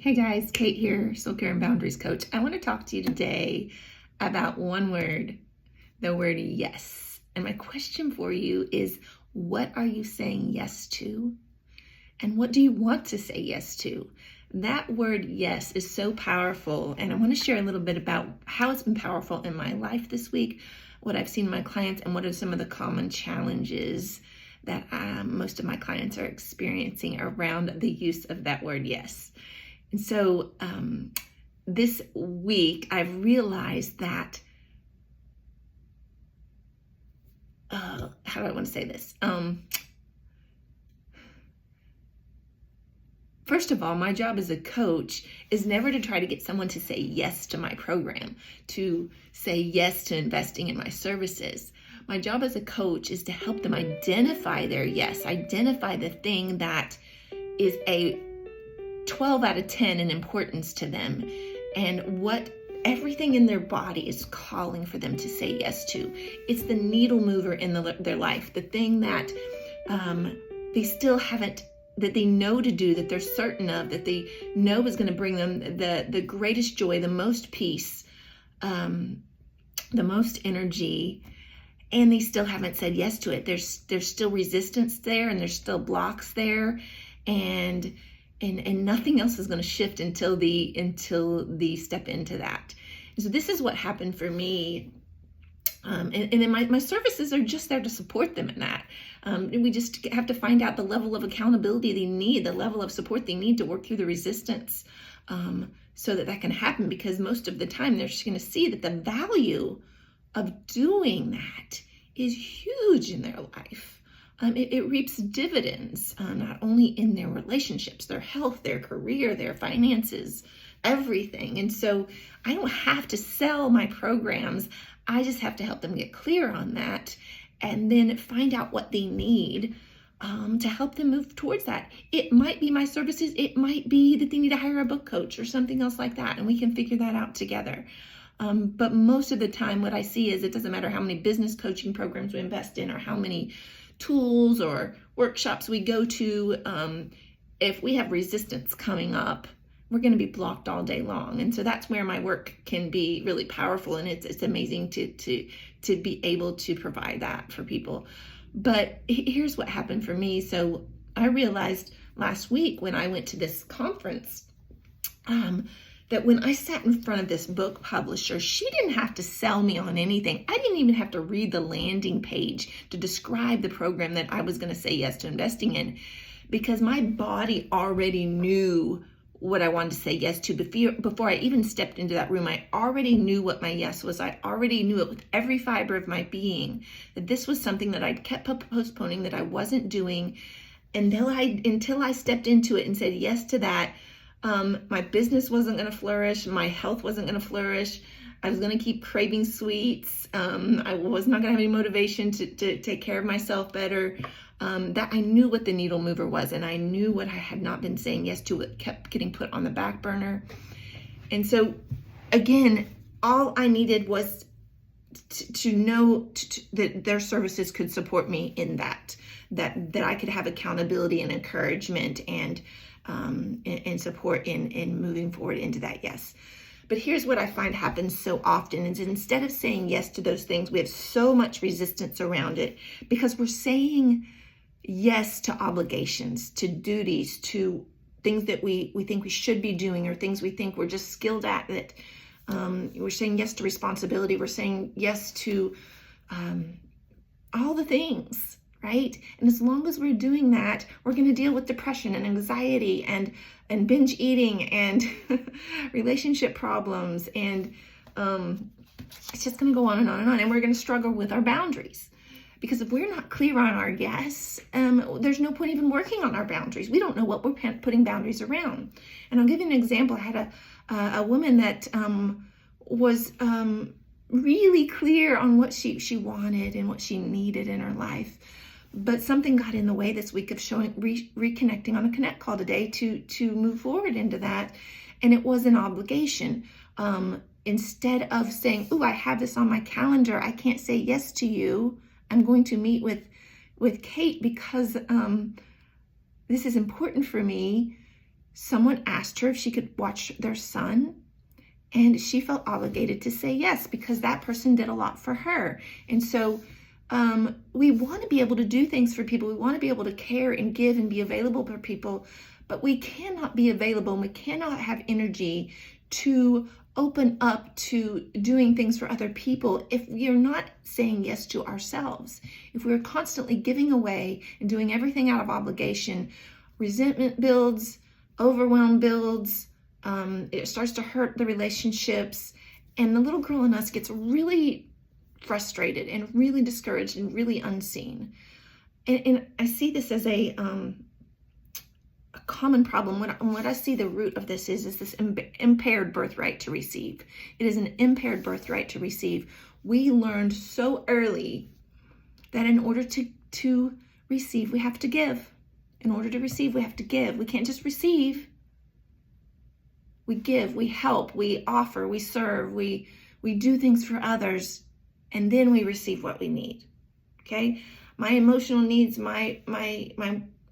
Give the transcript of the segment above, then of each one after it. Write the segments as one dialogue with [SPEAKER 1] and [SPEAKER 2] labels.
[SPEAKER 1] Hey guys, Kate here, Soul Care and Boundaries Coach. I want to talk to you today about one word, the word yes. And my question for you is, what are you saying yes to? And what do you want to say yes to? That word yes is so powerful. And I want to share a little bit about how it's been powerful in my life this week, what I've seen in my clients, and what are some of the common challenges that most of my clients are experiencing around the use of that word yes. And so this week, I've realized that, how do I want to say this? First of all, my job as a coach is never to try to get someone to say yes to my program, to say yes to investing in my services. My job as a coach is to help them identify their yes, identify the thing that is a 12 out of 10 in importance to them, and what everything in their body is calling for them to say yes to. It's the needle mover in their life, the thing that they still haven't, that they know to do, that they're certain of, that they know is going to bring them the greatest joy, the most peace, the most energy, and they still haven't said yes to it. There's still resistance there, and there's still blocks there, and nothing else is going to shift until they step into that. So this is what happened for me. And then my services are just there to support them in that. We just have to find out the level of accountability they need, the level of support they need to work through the resistance, so that can happen, because most of the time they're just going to see that the value of doing that is huge in their life. It reaps dividends, not only in their relationships, their health, their career, their finances, everything. And so I don't have to sell my programs. I just have to help them get clear on that, and then find out what they need to help them move towards that. It might be my services. It might be that they need to hire a book coach or something else like that, and we can figure that out together. But most of the time what I see is it doesn't matter how many business coaching programs we invest in or how many tools or workshops we go to, if we have resistance coming up, we're going to be blocked all day long. And so that's where my work can be really powerful, and it's amazing to be able to provide that for people. But here's what happened for me. So I realized last week when I went to this conference, that when I sat in front of this book publisher, she didn't have to sell me on anything. I didn't even have to read the landing page to describe the program that I was going to say yes to investing in, because my body already knew what I wanted to say yes to. Before I even stepped into that room, I already knew what my yes was. I already knew it with every fiber of my being, that this was something that I'd kept postponing, that I wasn't doing until I stepped into it and said yes to that. My business wasn't going to flourish. My health wasn't going to flourish. I was going to keep craving sweets. I was not going to have any motivation to take care of myself better. That I knew what the needle mover was, and I knew what I had not been saying yes to. It kept getting put on the back burner. And so, again, all I needed was to know that their services could support me in that I could have accountability and encouragement and support in moving forward into that yes. But here's what I find happens so often is, instead of saying yes to those things, we have so much resistance around it because we're saying yes to obligations, to duties, to things that we think we should be doing, or things we think we're just skilled at. That we're saying yes to responsibility. We're saying yes to all the things. Right? And as long as we're doing that, we're going to deal with depression and anxiety and binge eating and relationship problems. And it's just going to go on and on and on. And we're going to struggle with our boundaries. Because if we're not clear on our yes, there's no point even working on our boundaries. We don't know what we're putting boundaries around. And I'll give you an example. I had a woman that was really clear on what she wanted and what she needed in her life. But something got in the way this week of reconnecting on a connect call today to move forward into that. And it was an obligation. Instead of saying, "Ooh, I have this on my calendar, I can't say yes to you. I'm going to meet with Kate because this is important for me." someone asked her if she could watch their son, and she felt obligated to say yes because that person did a lot for her. And so we want to be able to do things for people. We want to be able to care and give and be available for people, but we cannot be available and we cannot have energy to open up to doing things for other people if we are not saying yes to ourselves. If we're constantly giving away and doing everything out of obligation, resentment builds, overwhelm builds, it starts to hurt the relationships, and the little girl in us gets really frustrated and really discouraged and really unseen. And I see this as a common problem. What I see the root of this is this impaired birthright to receive. It is an impaired birthright to receive. We learned so early that in order to receive, we have to give. In order to receive, we have to give. We can't just receive. We give, we help, we offer, we serve, we do things for others, and then we receive what we need. Okay? My emotional needs, my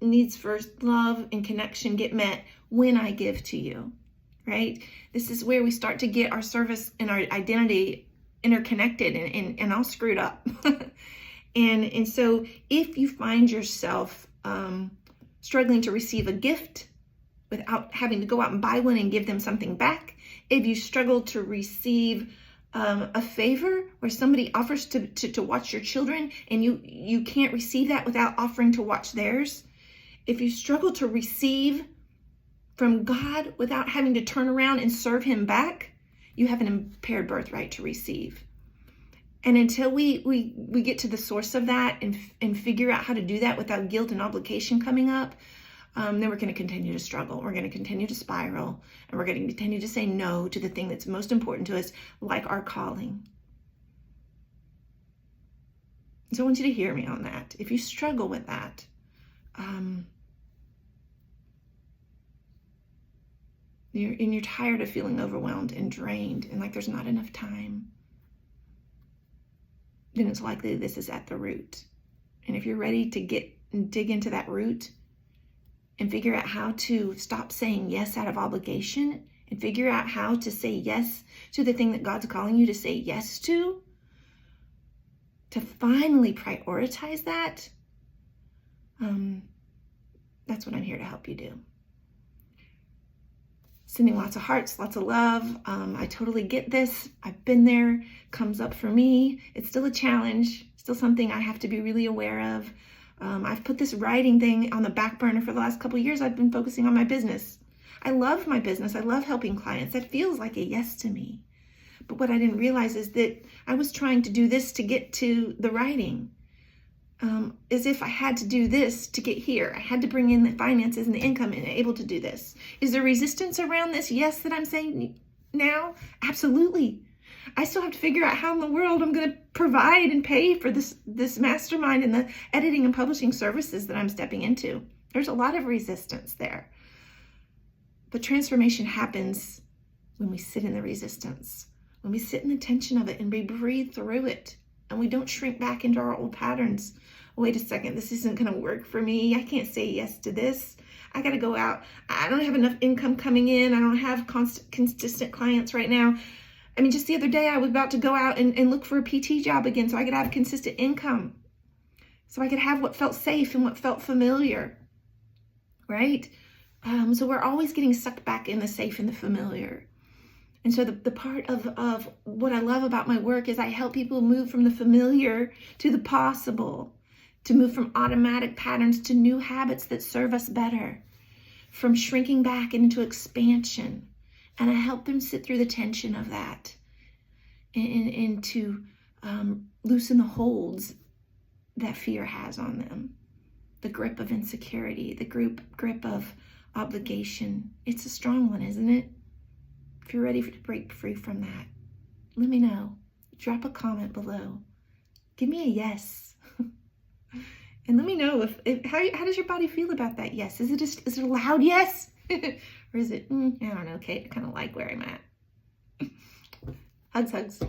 [SPEAKER 1] needs for love and connection get met when I give to you. Right? This is where we start to get our service and our identity interconnected and all screwed up. and so if you find yourself struggling to receive a gift without having to go out and buy one and give them something back, if you struggle to receive a favor where somebody offers to watch your children and you can't receive that without offering to watch theirs, if you struggle to receive from God without having to turn around and serve him back, you have an impaired birthright to receive. And until we get to the source of that and figure out how to do that without guilt and obligation coming up, then we're going to continue to struggle. We're going to continue to spiral, and we're going to continue to say no to the thing that's most important to us, like our calling. So I want you to hear me on that. If you struggle with that, and you're tired of feeling overwhelmed and drained and like there's not enough time, then it's likely this is at the root. And if you're ready to dig into that root and figure out how to stop saying yes out of obligation and figure out how to say yes to the thing that God's calling you to say yes to finally prioritize that, that's what I'm here to help you do. Sending lots of hearts, lots of love. I totally get this. I've been there. Comes up for me. It's still a challenge. Still something I have to be really aware of. I've put this writing thing on the back burner for the last couple of years. I've been focusing on my business. I love my business. I love helping clients. That feels like a yes to me. But what I didn't realize is that I was trying to do this to get to the writing. As if I had to do this to get here. I had to bring in the finances and the income and able to do this. Is there resistance around this yes that I'm saying now? Absolutely. I still have to figure out how in the world I'm going to provide and pay for this mastermind and the editing and publishing services that I'm stepping into. There's a lot of resistance there. But transformation happens when we sit in the resistance, when we sit in the tension of it and we breathe through it and we don't shrink back into our old patterns. Wait a second, this isn't going to work for me. I can't say yes to this. I got to go out. I don't have enough income coming in. I don't have consistent clients right now. I mean, just the other day I was about to go out and look for a PT job again so I could have consistent income, so I could have what felt safe and what felt familiar, right? So we're always getting sucked back in the safe and the familiar. And so the part of what I love about my work is I help people move from the familiar to the possible, to move from automatic patterns to new habits that serve us better, from shrinking back into expansion. And I help them sit through the tension of that and to loosen the holds that fear has on them, the grip of insecurity, the grip of obligation. It's a strong one, isn't it? If you're ready to break free from that, let me know. Drop a comment below. Give me a yes. And let me know if how does your body feel about that yes? Is it a loud yes? Or is it, I don't know, Kate, I kind of like where I'm at. Hugs.